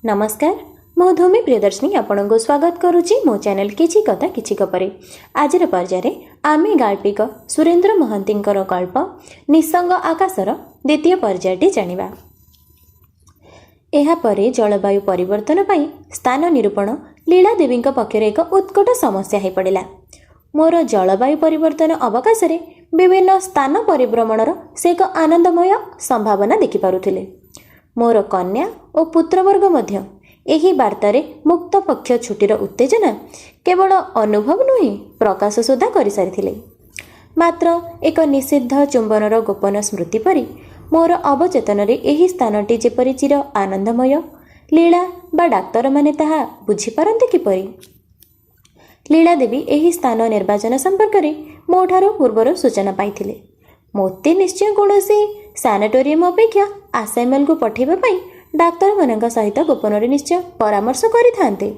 नमस्कार मु धूमि प्रियदर्शिनी आपण को स्वागत करुच्ची मो चैनल किछि कथा किछि गपरे। आज पर्याय आमे गाल्पिक सुरेन्द्र महांती गल्प निसंग आकाशर द्वितीय पर्यायटी जानिबा। एहापरे जलवायु परिवर्तन पाई स्थान निरूपण लीला देवी पक्षर एक उत्कट समस्या हो पड़ा। मोर जलवायु परिवर्तन अवकाश विभिन्न स्थान परिभ्रमणर से एक आनंदमय संभावना देखिपारुथिले। मोर कन्या और पुत्रवर्ग मध्य एही वार्तारे मुक्त पक्ष छुट्टीर उत्तेजना केवल अनुभव नुहे प्रकाश सुधा कर सारी। मात्र एक निषिद्ध चुंबनर गोपन स्मृति परी मोर अवचेतन एही स्थानटी जेपरि चिर आनंदमय लीला बा डाक्तर माने ताहा बुझीपारन्ते किपरि। लीला देवी एही स्थान निर्वाचन संपर्क में मोठारो पूर्वर सूचना पाइथिले। मोते निश्चय कौनसी सैनिटोरियम अपेक्षा आसाइमेल को पठेबा पई डाक्तर मानक सहित गोपन निश्चय परामर्श करिथान्ते।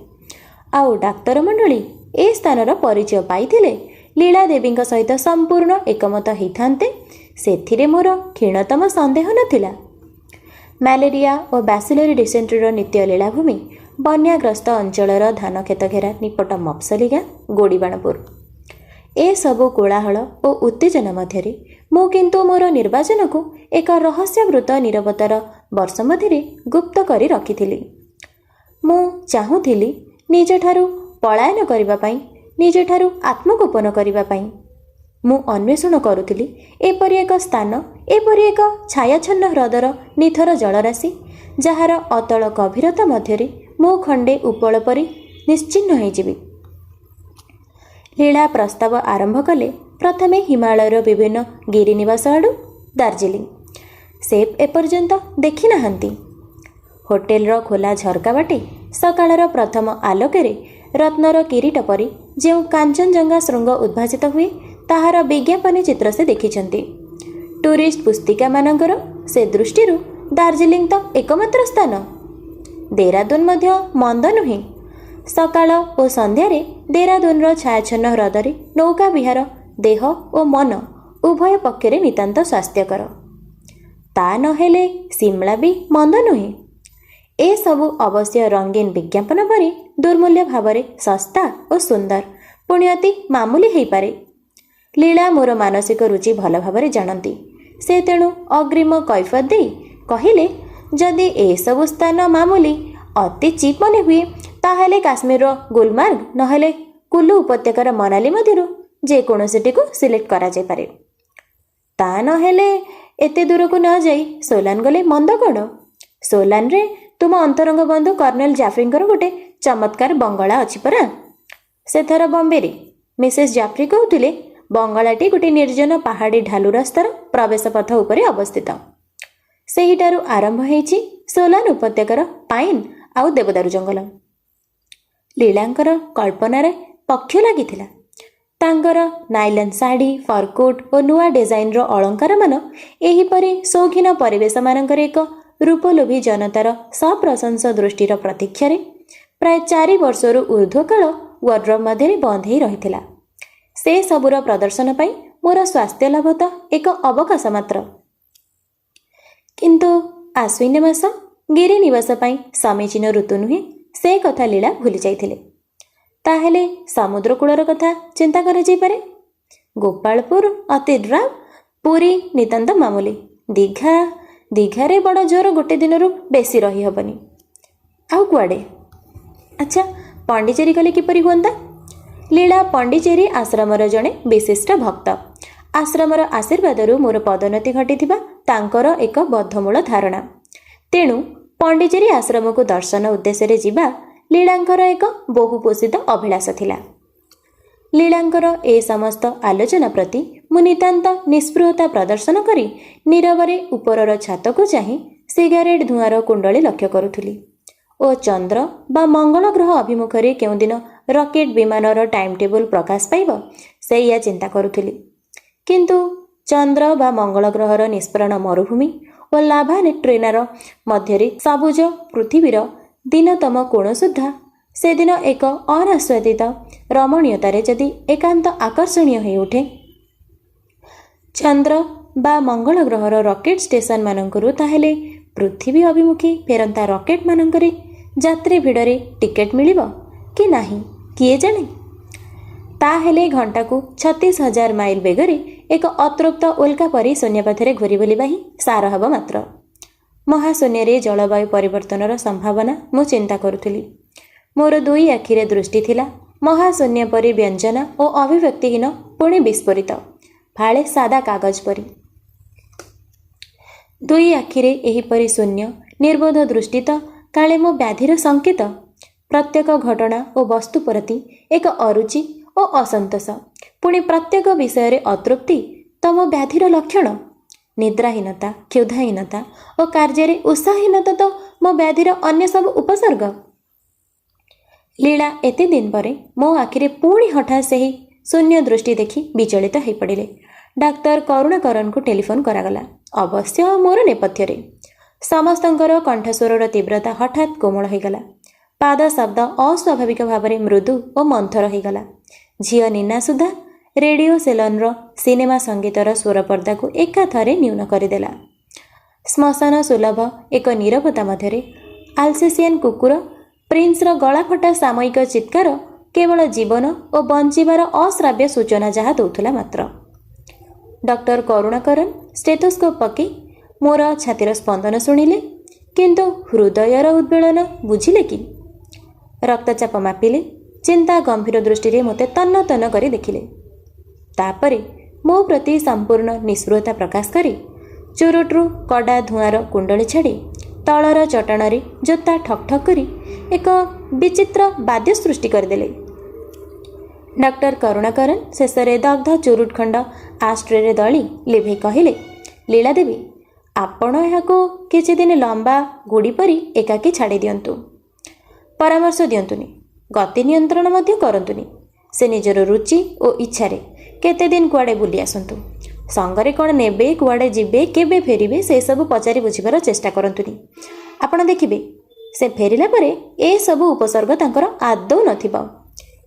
आउ डाक्तर मंडली ए स्थानर परिचय पाइथिले लीला देवी सहित संपूर्ण एकमत होइथान्ते। सेथिरे मोर क्षीणतम संदेह नथिला। मलेरिया और बैसिलरी डिसेंट्रीर नित्य लीलाभूमि बन्याग्रस्त अंचलर धान खेत घेरा निपट मफसली गाँ गोड़ीबाणपुर ए सबु कोलाहल और उत्तेजना मध्य मु किंतु मोर निर्वाचन को एक रहस्यवृत निरवतार वर्ष मध्य गुप्त करी रखिथिली। मु चाहूथिली निज ठारू पलायन करिबा पई, निज ठारू आत्मगोपन करिबा पई। मु अन्वेषण करुथिली एपरि एक स्थान, एपरि एक छायाछन्न ह्रदर निथर जलराशि जार अतल गभीरता मध्य मु खंडे उपल परी निश्चिन्न होइजिबी। लीला प्रस्ताव आरंभ कले प्रथमे हिमालयर विभिन्न गिरिनिवास आड़ू दार्जिलिंग। सेफ एपर्यंत देखी नाहांती। होटेलर खोला झरका बाटे सकाळर प्रथम आलोकरे रत्नर किरीट परी जो कांचनजंगा श्रृंग उद्भासित हुए ताहार विज्ञापन चित्र से देखिछंती। टूरिस्ट पुस्तिका मानकर से दृष्टि दार्जिलिंग तो एकमात्र स्थान। देहरादून मध्य मंद नुहे। सकाळ और संध्यारे देहरादूनर छायाछन्न ह्रदरे नौका विहार देह और मन उभय पक्षरे नितांत स्वास्थ्यकर। ता नहेले सिमला भी मंद नुहे। ए सबु अवश्य रंगीन विज्ञापन परी दुर्मूल्य भावरे सस्ता और सुंदर पुणी अति मामूली हो पारे। लीला मोर मानसिक रुचि भल भाव जानती। से तेणु अग्रिम कैफत दे कहिले जदि ए सबु स्थान मामूली अति चिप मन हुए ताहले काश्मीर गुलमार्ग नहेले कुल्लू उपत्यकार मनाली मध्यरु जेकोसी को सिलेक्ट करा जाय पारे। ता नहेले एते दूर को न जाई सोलान गले मंद कण। सोलान रे तुम अंतरंग बंधु कर्नेल जाफरींकर गोटे चमत्कार बंगला अछि परा। सेथर बॉम्बे रे मिसेस जाफरी कहउथिले बंगलाटी गोटे निर्जन पहाड़ी ढालू रास्तार प्रवेश पथ उपरे अवस्थित। सेहिटारु आरंभ हेछि सोलान उपत्यकार पाइन आउ देवदारू जंगल। लीलांकर कल्पनार पक्ष लगिथिला। तांकर नाइलन साड़ी फरकोट और नुआ डिजाइन रो अलंकार मान एहीपरि शौखीन परिवेश मानकर एक रूपलोभी जनतार सप्रशंस दृष्टिर प्रतीक्षारे प्राय 4 वर्षरु ऊर्ध्व काल वार्डरोब मध्य बंद हो रही। से सबुर प्रदर्शन पाई मोर स्वास्थ्य लाभ तो एक अवकाश मात्र। किंतु आश्विन मास गिरिनिवास पाई समीचीन ऋतु नुहे से कथा लीला भूली जाइथिले। ताहेले समुद्र कूलर कथा चिंता करा जाय पारे। गोपालपुर अति ड्राम, पुरी नितांत मामूली। दीघारे बड़ जोर गोटे दिन बेसी रही हबनी। आउ कुआडे अच्छा पांडिचेरी गले किपरि हुअंता। लीला पांडिचेरी आश्रमर जड़े विशिष्ट भक्त। आश्रमर आशीर्वादरू मोर पदोन्नति घटिथिबा तांकर एक बद्धमूल धारणा। तेणु पांडिचेरी आश्रम को दर्शन उद्देश्य जीवा लीलांकर एक बहुपोषित अभिलाष थिला। लीलांकर ए समस्त आलोचना प्रति मु नितांत निस्पृहता प्रदर्शन करी नीरवरे उपरर छात को चाही सिगारेट धुआर कुंडली लक्ष्य करुथुली ओ चंद्र बा मंगल ग्रह अभिमुखरे केउ दिन रॉकेट विमानर टाइम टेबल प्रकाश पाइब से या चिंता करुथुली। किंतु चंद्र बा मंगल ग्रहर निष्परण मरुभूमि और लाभा ट्रेनार मध्यरे सबुज पृथ्वीर दिनतम कोण सुद्धा से दिन एक अनास्वादित रमणीयतारे जदि एकांत आकर्षणीय हो उठे। चंद्र बा मंगल ग्रहर रॉकेट स्टेशन मानकरू ताहेले पृथ्वी अभिमुखी फेरंता रॉकेट मानकरे ଯାତ୍ରୀ ଭିଡ଼ରେ ଟିକେଟ୍ ମିଳିବ କି ନାହିଁ କିଏ ଜାଣେ। ତାହେଲେ ଘଣ୍ଟାକୁ 36,000 ମାଇଲ ବେଗରେ ଏକ ଅତୃପ୍ତ ଉଲ୍କା ପରି ଶୂନ୍ୟ ପଥରେ ଘୁରି ବୁଲିବା ହିଁ ସାର ହେବ ମାତ୍ର। ମହାଶୂନ୍ୟରେ ଜଳବାୟୁ ପରିବର୍ତ୍ତନର ସମ୍ଭାବନା ମୁଁ ଚିନ୍ତା କରୁଥିଲି। ମୋର ଦୁଇ ଆଖିରେ ଦୃଷ୍ଟି ଥିଲା ମହାଶୂନ୍ୟ ପରି ବ୍ୟଞ୍ଜନା ଓ ଅଭିବ୍ୟକ୍ତିହୀନ ପୁଣି ବିସ୍ଫୋରିତ ଫାଳେ ସାଦା କାଗଜ ପରି। ଦୁଇ ଆଖିରେ ଏହିପରି ଶୂନ୍ୟ ନିର୍ବୋଧ ଦୃଷ୍ଟି ତ କାଳେ ମୋ ବ୍ୟାଧିର ସଙ୍କେତ। ପ୍ରତ୍ୟେକ ଘଟଣା ଓ ବସ୍ତୁ ପ୍ରତି ଏକ ଅରୁଚି ଓ ଅସନ୍ତୋଷ, ପୁଣି ପ୍ରତ୍ୟେକ ବିଷୟରେ ଅତୃପ୍ତି ତ ମୋ ବ୍ୟାଧିର ଲକ୍ଷଣ। ନିଦ୍ରାହୀନତା, କ୍ଷୁଧାହୀନତା ଓ କାର୍ଯ୍ୟରେ ଉତ୍ସାହହୀନତା ତ ମୋ ବ୍ୟାଧିର ଅନ୍ୟ ସବୁ ଉପସର୍ଗ। ଲୀଳା ଏତେ ଦିନ ପରେ ମୋ ଆଖିରେ ପୁଣି ହଠାତ୍ ସେହି ଶୂନ୍ୟ ଦୃଷ୍ଟି ଦେଖି ବିଚଳିତ ହୋଇପଡ଼ିଲେ। ଡାକ୍ତର କରୁଣାକରନଙ୍କୁ ଟେଲିଫୋନ୍ କରାଗଲା, ଅବଶ୍ୟ ମୋର ନେପଥ୍ୟରେ। ସମସ୍ତଙ୍କର କଣ୍ଠସ୍ୱରର ତୀବ୍ରତା ହଠାତ୍ କୋମଳ ହୋଇଗଲା। ପାଦ ଶବ୍ଦ ଅସ୍ୱାଭାବିକ ଭାବରେ ମୃଦୁ ଓ ମନ୍ଥର ହୋଇଗଲା। ଝିଅ ନୀନା ସୁଦ୍ଧା ରେଡ଼ିଓ ସେଲନ୍ର ସିନେମା ସଙ୍ଗୀତର ସ୍ୱର ପର୍ଦ୍ଦାକୁ ଏକାଥରେ ନ୍ୟୁନ କରିଦେଲା। ଶ୍ମଶାନ ସୁଲଭ ଏକ ନୀରବତା ମଧ୍ୟରେ ଆଲସେସିଆନ୍ କୁକୁର ପ୍ରିନ୍ସର ଗଳାଫଟା ସାମୟିକ ଚିତ୍କାର କେବଳ ଜୀବନ ଓ ବଞ୍ଚିବାର ଅଶ୍ରାବ୍ୟ ସୂଚନା ଯାହା ଦେଉଥିଲା ମାତ୍ର। ଡକ୍ଟର କରୁଣାକରନ ଷ୍ଟେଥୋସ୍କୋପ୍ ପକାଇ ମୋର ଛାତିର ସ୍ପନ୍ଦନ ଶୁଣିଲେ, କିନ୍ତୁ ହୃଦୟର ଉଦ୍ବେଳନ ବୁଝିଲେ କି? ରକ୍ତଚାପ ମାପିଲେ, ଚିନ୍ତା ଗମ୍ଭୀର ଦୃଷ୍ଟିରେ ମୋତେ ତନ୍ନ ତନ୍ନ କରି ଦେଖିଲେ। ତାପରେ ମୋ ପ୍ରତି ସମ୍ପୂର୍ଣ୍ଣ ନିଷ୍ପୃହତା ପ୍ରକାଶ କରି ଚୁରୁଟରୁ କଡ଼ା ଧୂଆଁର କୁଣ୍ଡଳି ଛାଡ଼ି ତଳର ଚଟାଣରେ ଜୋତା ଠକ୍ ଠକ୍ କରି ଏକ ବିଚିତ୍ର ବାଦ୍ୟ ସୃଷ୍ଟି କରିଦେଲେ। ଡକ୍ଟର କରୁଣାକରନ ଶେଷରେ ଦଗ୍ଧ ଚୁରୁଟ ଖଣ୍ଡ ଆଷ୍ଟ୍ରେରେ ଦଳି ଲିଭେଇ କହିଲେ, ଲୀଳା ଦେବୀ, ଆପଣ ଏହାକୁ କିଛିଦିନ ଲମ୍ବା ଗୁଡ଼ି ପରି ଏକାକୀ ଛାଡ଼ି ଦିଅନ୍ତୁ। ପରାମର୍ଶ ଦିଅନ୍ତୁନି, ଗତି ନିୟନ୍ତ୍ରଣ ମଧ୍ୟ କରନ୍ତୁନି। ସେ ନିଜର ରୁଚି ଓ ଇଚ୍ଛାରେ କେତେଦିନ କୁଆଡ଼େ ବୁଲି ଆସନ୍ତୁ। ସଙ୍ଗରେ କ'ଣ ନେବେ, କୁଆଡ଼େ ଯିବେ, କେବେ ଫେରିବେ, ସେସବୁ ପଚାରି ବୁଝିବାର ଚେଷ୍ଟା କରନ୍ତୁନି। ଆପଣ ଦେଖିବେ ସେ ଫେରିଲା ପରେ ଏସବୁ ଉପସର୍ଗ ତାଙ୍କର ଆଦୌ ନଥିବ।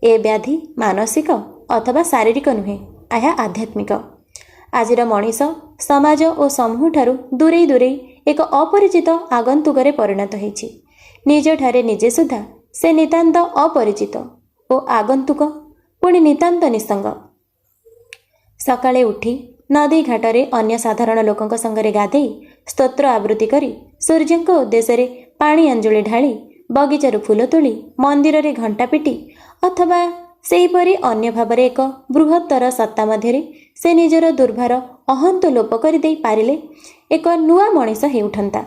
ଏ ବ୍ୟାଧି ମାନସିକ ଅଥବା ଶାରୀରିକ ନୁହେଁ, ଏହା ଆଧ୍ୟାତ୍ମିକ। ଆଜିର ମଣିଷ ସମାଜ ଓ ସମୂହଠାରୁ ଦୂରେଇ ଦୂରେଇ ଏକ ଅପରିଚିତ ଆଗନ୍ତୁକରେ ପରିଣତ ହୋଇଛି। ନିଜଠାରେ ନିଜେ ସୁଦ୍ଧା ସେ ନିତାନ୍ତ ଅପରିଚିତ ଓ ଆଗନ୍ତୁକ, ପୁଣି ନିତାନ୍ତ ନିଃସଙ୍ଗ। ସକାଳେ ଉଠି ନଦୀ ଘାଟରେ ଅନ୍ୟ ସାଧାରଣ ଲୋକଙ୍କ ସାଙ୍ଗରେ ଗାଧେଇ ସ୍ତୋତ୍ର ଆବୃତ୍ତି କରି ସୂର୍ଯ୍ୟଙ୍କ ଉଦ୍ଦେଶ୍ୟରେ ପାଣି ଆଞ୍ଜୁଳି ଢାଳି ବଗିଚାରୁ ଫୁଲ ତୋଳି ମନ୍ଦିରରେ ଘଣ୍ଟା ପିଟି ଅଥବା ସେହିପରି ଅନ୍ୟ ଭାବରେ ଏକ ବୃହତ୍ତର ସତ୍ତା ମଧ୍ୟରେ ସେ ନିଜର ଦୁର୍ଭାର ଅହନ୍ତ ଲୋପ କରିଦେଇ ପାରିଲେ ଏକ ନୂଆ ମଣିଷ ହେଉଠନ୍ତା।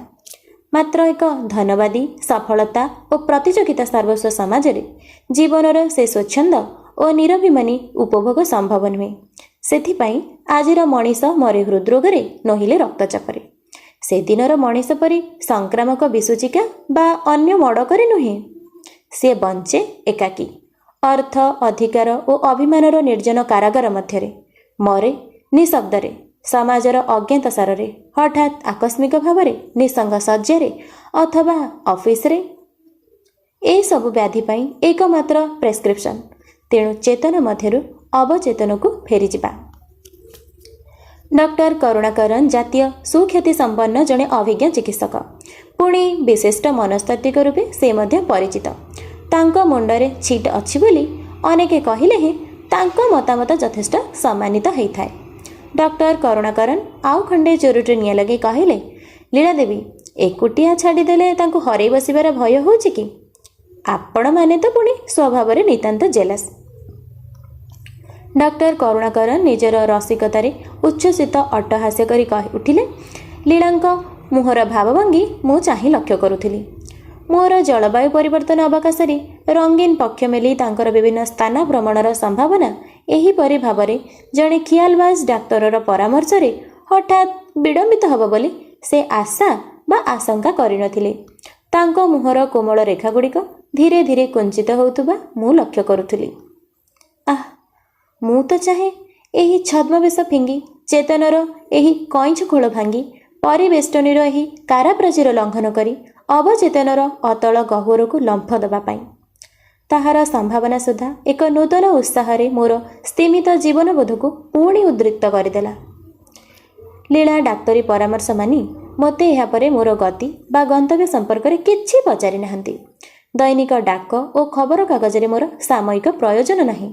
ମାତ୍ର ଏକ ଧନବାଦୀ, ସଫଳତା ଓ ପ୍ରତିଯୋଗିତା ସର୍ବସ୍ୱ ସମାଜରେ ଜୀବନର ସେ ସ୍ୱଚ୍ଛନ୍ଦ ଓ ନିରଭିମାନୀ ଉପଭୋଗ ସମ୍ଭବ ନୁହେଁ। ସେଥିପାଇଁ ଆଜିର ମଣିଷ ମରେ ହୃଦରୋଗରେ, ନୋହିଲେ ରକ୍ତଚାପରେ। ସେଦିନର ମଣିଷ ପରି ସଂକ୍ରାମକ ବିସୂଚିକା ବା ଅନ୍ୟ ମଡ଼କରେ ନୁହେଁ। ସେ ବଞ୍ଚେ ଏକାକୀ, ଅର୍ଥ, ଅଧିକାର ଓ ଅଭିମାନର ନିର୍ଜନ କାରାଗାର ମଧ୍ୟରେ। ମରେ ନିଶବ୍ଦରେ, ସମାଜର ଅଜ୍ଞାତସାରରେ, ହଠାତ୍ ଆକସ୍ମିକ ଭାବରେ, ନିଃସଙ୍ଗ ଶଯ୍ୟାରେ ଅଥବା ଅଫିସରେ। ଏସବୁ ବ୍ୟାଧି ପାଇଁ ଏକମାତ୍ର ପ୍ରେସ୍କ୍ରିପ୍ସନ୍। ତେଣୁ ଚେତନ ମଧ୍ୟରୁ ଅବଚେତନକୁ ଫେରିଯିବା। ଡକ୍ଟର କରୁଣାକରନ ଜାତୀୟ ସୁଖ୍ୟାତି ସମ୍ପନ୍ନ ଜଣେ ଅଭିଜ୍ଞ ଚିକିତ୍ସକ, ପୁଣି ବିଶିଷ୍ଟ ମନସ୍ତାତ୍ତ୍ୱିକ ରୂପେ ସେ ମଧ୍ୟ ପରିଚିତ। ତାଙ୍କ ମୁଣ୍ଡରେ ଛିଟ୍ ଅଛି ବୋଲି ଅନେକେ କହିଲେ ହେଁ ତାଙ୍କ ମତାମତ ଯଥେଷ୍ଟ ସମ୍ମାନିତ ହୋଇଥାଏ। ଡକ୍ଟର କରୁଣାକରନ ଆଉ ଖଣ୍ଡେ ଚୁରୁଟରେ ନିଆଁ ଲଗାଇ କହିଲେ, ଲୀଳା ଦେବୀ, ଏକୁଟିଆ ଛାଡ଼ିଦେଲେ ତାଙ୍କୁ ହରେଇ ବସିବାର ଭୟ ହେଉଛି କି? ଆପଣମାନେ ତ ପୁଣି ସ୍ୱଭାବରେ ନିତାନ୍ତ ଜେଲସ୍। ଡକ୍ଟର କରୁଣାକରନ ନିଜର ରସିକତାରେ ଉଚ୍ଛ୍ୱସିତ ଅଟ୍ଟହାସ୍ୟ କରି କହି ଉଠିଲେ, ଲୀଳାଙ୍କ ମୁହଁର ଭାବଭଙ୍ଗୀ ମୁଁ ଚାହିଁ ଲକ୍ଷ୍ୟ କରୁଥିଲି। ମୋର ଜଳବାୟୁ ପରିବର୍ତ୍ତନ ଅବକାଶରେ ରଙ୍ଗୀନ ପକ୍ଷ ମେଲି ତାଙ୍କର ବିଭିନ୍ନ ସ୍ଥାନ ଭ୍ରମଣର ସମ୍ଭାବନା ଏହିପରି ଭାବରେ ଜଣେ ଖିଆଲବାଜ ଡାକ୍ତରର ପରାମର୍ଶରେ ହଠାତ୍ ବିଡ଼ମ୍ବିତ ହେବ ବୋଲି ସେ ଆଶା ବା ଆଶଙ୍କା କରିନଥିଲେ। ତାଙ୍କ ମୁହଁର କୋମଳ ରେଖାଗୁଡ଼ିକ ଧୀରେ ଧୀରେ କୁଞ୍ଚିତ ହେଉଥିବା ମୁଁ ଲକ୍ଷ୍ୟ କରୁଥିଲି। ଆଃ, ମୁଁ ତ ଚାହେଁ ଏହି ଛଦ୍ମବେଶ ଫିଙ୍ଗି, ଚେତନର ଏହି କଇଁଛ ଖୋଳ ଭାଙ୍ଗି, ପରିବେଷ୍ଟନୀର ଏହି କାରାପ୍ରାଚୀର ଲଙ୍ଘନ କରି ଅବଚେତନର ଅତଳ ଗହ୍ୱରକୁ ଲମ୍ଫ ଦେବା ପାଇଁ। ତାହାର ସମ୍ଭାବନା ସୁଦ୍ଧା ଏକ ନୂତନ ଉତ୍ସାହରେ ମୋର ସ୍ତିମିତ ଜୀବନବୋଧକୁ ପୁଣି ଉଦ୍ରିକ୍ତ କରିଦେଲା। ଲୀଳା ଡାକ୍ତରୀ ପରାମର୍ଶ ମାନି ମୋତେ ଏହାପରେ ମୋର ଗତି ବା ଗନ୍ତବ୍ୟ ସମ୍ପର୍କରେ କିଛି ପଚାରି ନାହାନ୍ତି। ଦୈନିକ ଡାକ ଓ ଖବରକାଗଜରେ ମୋର ସାମୟିକ ପ୍ରୟୋଜନ ନାହିଁ।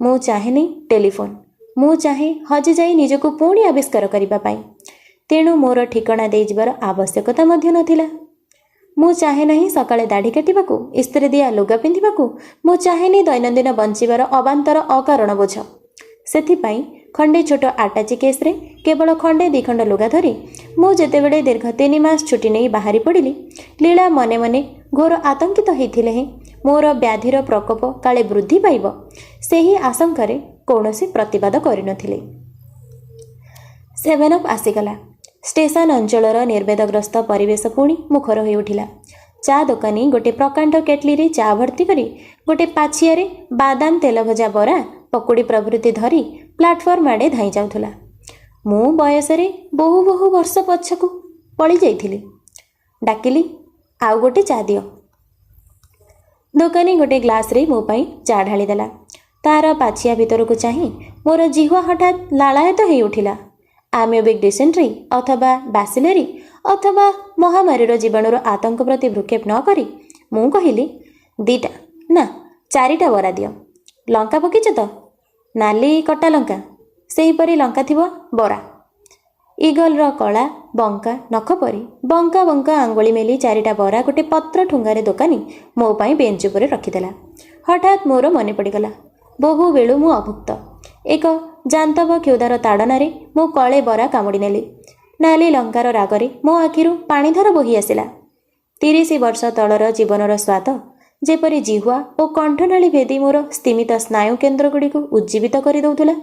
ମୁଁ ଚାହେଁନି ଟେଲିଫୋନ୍। ମୁଁ ଚାହେଁ ହଜିଯାଇ ନିଜକୁ ପୁଣି ଆବିଷ୍କାର କରିବା ପାଇଁ। ତେଣୁ ମୋର ଠିକଣା ଦେଇଯିବାର ଆବଶ୍ୟକତା ମଧ୍ୟ ନଥିଲା। ମୁଁ ଚାହେଁ ନାହିଁ ସକାଳେ ଦାଢ଼ି କାଟିବାକୁ, ଇସ୍ତ୍ରୀ ଦିଆ ଲୁଗା ପିନ୍ଧିବାକୁ। ମୁଁ ଚାହେଁନି ଦୈନନ୍ଦିନ ବଞ୍ଚିବାର ଅବାନ୍ତର ଅକାରଣ ବୋଝ। ସେଥିପାଇଁ ଖଣ୍ଡେ ଛୋଟ ଆଟାଚି କେସ୍ରେ କେବଳ ଖଣ୍ଡେ ଦିଖଣ୍ଡ ଲୁଗା ଧରି ମୁଁ ଯେତେବେଳେ ଦୀର୍ଘ 3 ମାସ ଛୁଟି ନେଇ ବାହାରି ପଡ଼ିଲି, ଲୀଳା ମନେ ମନେ ଘୋର ଆତଙ୍କିତ ହୋଇଥିଲେ ହେଁ ମୋର ବ୍ୟାଧିର ପ୍ରକୋପ କାଳେ ବୃଦ୍ଧି ପାଇବ, ସେହି ଆଶଙ୍କାରେ କୌଣସି ପ୍ରତିବାଦ କରିନଥିଲେ। 7 ଆସିଗଲା। ଷ୍ଟେସନ ଅଞ୍ଚଳର ନିର୍ବେଦଗ୍ରସ୍ତ ପରିବେଶ ପୁଣି ମୁଖର ହୋଇଉଠିଲା। ଚା ଦୋକାନୀ ଗୋଟେ ପ୍ରକାଣ୍ଡ କେଟଲିରେ ଚା ଭର୍ତ୍ତି କରି ଗୋଟେ ପାଛିଆରେ ବାଦାମ ତେଲଭଜା ବରା, ପକୁଡ଼ି ପ୍ରଭୃତି ଧରି ପ୍ଲାଟଫର୍ମ ଆଡ଼େ ଧାଇଁ ଯାଉଥିଲା। ମୁଁ ବୟସରେ ବହୁ ବହୁ ବର୍ଷ ପଛକୁ ପଳି ଯାଇଥିଲି। ଡାକିଲି, ଆଉ ଗୋଟେ ଚା ଦିଅ। ଦୋକାନୀ ଗୋଟେ ଗ୍ଲାସରେ ମୋ ପାଇଁ ଚା ଢାଳିଦେଲା। ତାର ପାଛିଆ ଭିତରକୁ ଚାହିଁ ମୋର ଜିହ୍ୱା ହଠାତ୍ ଲାଳାୟିତ ହୋଇଉଠିଲା। ଆମେବିକ୍ ଡିସେଣ୍ଟ୍ରି ଅଥବା ବ୍ୟାସିଲେରି ଅଥବା ମହାମାରୀର ଜୀବାଣୁର ଆତଙ୍କ ପ୍ରତି ଭ୍ରୂକ୍ଷେପ ନ କରି ମୁଁ କହିଲି, 2ଟା ନା 4ଟା ବରା ଦିଅ। ଲଙ୍କା ପକେଇଛ ତ? ନାଲି କଟା ଲଙ୍କା? ସେହିପରି ଲଙ୍କା ଥିବ ବରା। ଇଗଲର କଳା ବଙ୍କା ନଖ ପରି ବଙ୍କା ବଙ୍କା ଆଙ୍ଗୁଳି ମେଲି 4ଟା ବରା ଗୋଟେ ପତ୍ର ଠୁଙ୍ଗାରେ ଦୋକାନୀ ମୋ ପାଇଁ ବେଞ୍ଚ ଉପରେ ରଖିଦେଲା। ହଠାତ୍ ମୋର ମନେ ପଡ଼ିଗଲା, ବହୁ ବେଳୁ ମୁଁ ଅଭୁକ୍ତ। ଏକ ଜାନ୍ତବ କ୍ଷୁଧାର ତାଡ଼ନାରେ ମୁଁ କଳେ ବରା କାମୁଡ଼ି ନେଲି। ନାଲି ଲଙ୍କାର ରାଗରେ ମୋ ଆଖିରୁ ପାଣିଧାର ବୋହି ଆସିଲା। 30 ବର୍ଷ ତଳର ଜୀବନର ସ୍ୱାଦ ଯେପରି ଜିହ୍ୱା ଓ କଣ୍ଠନାଳୀ ଭେଦି ମୋର ସ୍ତିମିତ ସ୍ନାୟୁ କେନ୍ଦ୍ରଗୁଡ଼ିକୁ ଉଜ୍ଜୀବିତ କରିଦେଉଥିଲା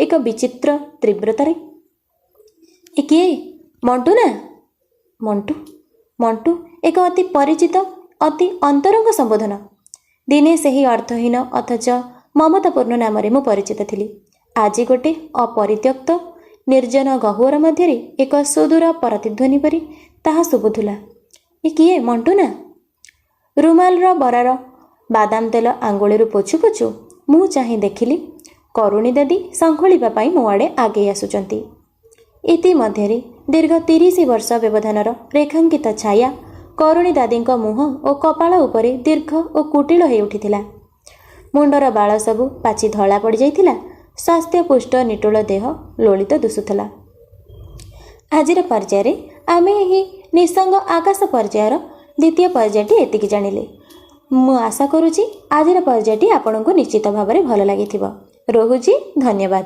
ଏକ ବିଚିତ୍ର ତୀବ୍ରତାରେ। ଏ କିଏ? ମଣ୍ଟୁ ନା? ମଣ୍ଟୁ? ମଣ୍ଟୁ ଏକ ଅତି ପରିଚିତ, ଅତି ଅନ୍ତରଙ୍ଗ ସମ୍ବୋଧନ। ଦିନେ ସେହି ଅର୍ଥହୀନ ଅଥଚ ମମତାପୂର୍ଣ୍ଣ ନାମରେ ମୁଁ ପରିଚିତ ଥିଲି। ଆଜି ଗୋଟେ ଅପରିତ୍ୟକ୍ତ ନିର୍ଜନ ଗହ୍ୱର ମଧ୍ୟରେ ଏକ ସୁଦୂର ପ୍ରତିଧ୍ୱନି ପରି ତାହା ଶୁଭୁଥିଲା। ଏ କିଏ? ମଣ୍ଟୁ ନା? ରୁମାଲର ବରାର ବାଦାମ ତେଲ ଆଙ୍ଗୁଳିରୁ ପୋଛୁ ପୋଛୁ ମୁଁ ଚାହିଁ ଦେଖିଲି, କରୁଣୀ ଦାଦି ଶଙ୍ଖୁଳିବା ପାଇଁ ମୋ ଆଡ଼େ ଆଗେଇ ଆସୁଛନ୍ତି। ଇତିମଧ୍ୟରେ ଦୀର୍ଘ 30 ବର୍ଷ ବ୍ୟବଧାନର ରେଖାଙ୍କିତ ଛାୟା କରୁଣୀ ଦାଦିଙ୍କ ମୁହଁ ଓ କପାଳ ଉପରେ ଦୀର୍ଘ ଓ କୁଟିଳ ହୋଇ ଉଠିଥିଲା। ମୁଣ୍ଡର ବାଳ ସବୁ ପାଚି ଧଳା ପଡ଼ିଯାଇଥିଲା। ସ୍ୱାସ୍ଥ୍ୟପୁଷ୍ଟ ନିଟୁଳ ଦେହ ଲୋଳିତ ଦିଶୁଥିଲା। ଆଜିର ପର୍ଯ୍ୟାୟରେ ଆମେ ଏହି ନିଃସଙ୍ଗ ଆକାଶ ପର୍ଯ୍ୟାୟର ଦ୍ୱିତୀୟ ପର୍ଯ୍ୟାୟଟି ଏତିକି ଜାଣିଲେ। ମୁଁ ଆଶା କରୁଛି ଆଜିର ପର୍ଯ୍ୟାୟଟି ଆପଣଙ୍କୁ ନିଶ୍ଚିତ ଭାବରେ ଭଲ ଲାଗିଥିବ। ରହୁଛି, ଧନ୍ୟବାଦ।